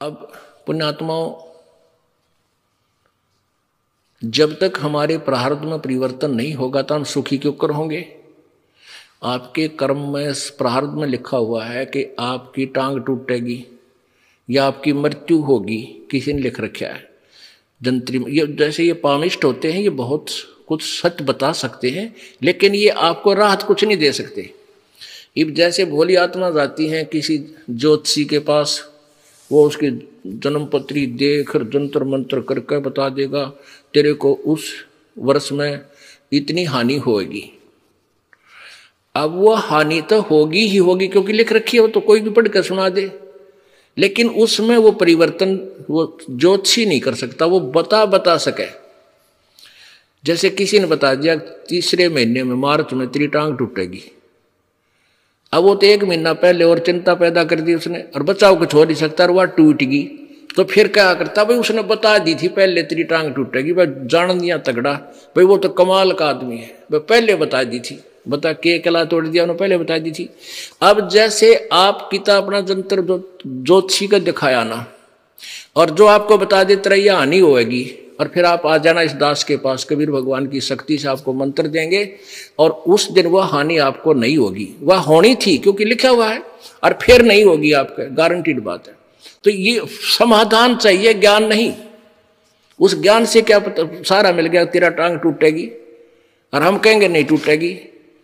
अब पुण्यात्माओं, जब तक हमारे प्रारब्ध में परिवर्तन नहीं होगा तो हम सुखी क्यों कर होंगे। आपके कर्म में प्रारब्ध में लिखा हुआ है कि आपकी टांग टूटेगी या आपकी मृत्यु होगी, किसी ने लिख रखा है जंत्री में। ये जैसे ये पामिष्ट होते हैं, ये बहुत कुछ सच बता सकते हैं, लेकिन ये आपको राहत कुछ नहीं दे सकते। अब जैसे भोली आत्मा जाती हैं किसी ज्योतिषी के पास, वो उसकी जन्मपत्री देख जंतर मंत्र करके बता देगा तेरे को उस वर्ष में इतनी हानि होगी। अब वो हानि तो होगी ही होगी क्योंकि लिख रखी है, वो तो कोई भी पढ़ कर सुना दे, लेकिन उसमें वो परिवर्तन वो ज्योतिषी नहीं कर सकता, वो बता सके। जैसे किसी ने बता दिया तीसरे महीने में मार्च में तेरी टांग टूटेगी। अब वो तो 1 महीना पहले और चिंता पैदा कर दी उसने, और बचाव कुछ हो नहीं सकता, और वह टूट गई तो फिर क्या करता भाई, उसने बता दी थी पहले तेरी टांग टूटेगी, भाई जान दिया तगड़ा, भाई वो तो कमाल का आदमी है, भाई पहले बता दी थी, बता के कला तोड़ दिया उन्होंने, पहले बता दी थी। अब जैसे आप पिता अपना जंतर ज्योतिषी का दिखाया ना, और जो आपको बता दे तेरा यह हानि होगी, और फिर आप आ जाना इस दास के पास, कबीर भगवान की शक्ति से आपको मंत्र देंगे और उस दिन वह हानि आपको नहीं होगी, वह होनी थी क्योंकि लिखा हुआ है, और फिर नहीं होगी आपका, गारंटीड बात है। तो ये समाधान चाहिए, ज्ञान नहीं। उस ज्ञान से क्या पता सारा मिल गया तेरा टांग टूटेगी, और हम कहेंगे नहीं टूटेगी,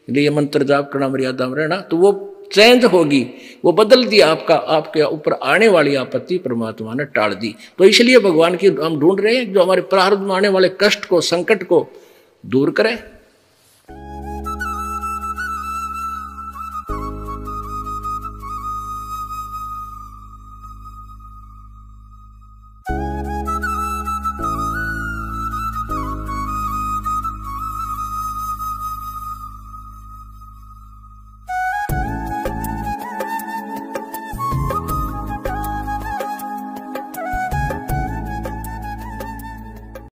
ये मंत्र जाप करना मर्यादा में रहना, तो वो चेंज होगी, वो बदल दिया आपका, आपके ऊपर आने वाली आपत्ति परमात्मा ने टाल दी। तो इसलिए भगवान की हम ढूंढ रहे हैं जो हमारे प्रारब्ध में आने वाले कष्ट को, संकट को दूर करे।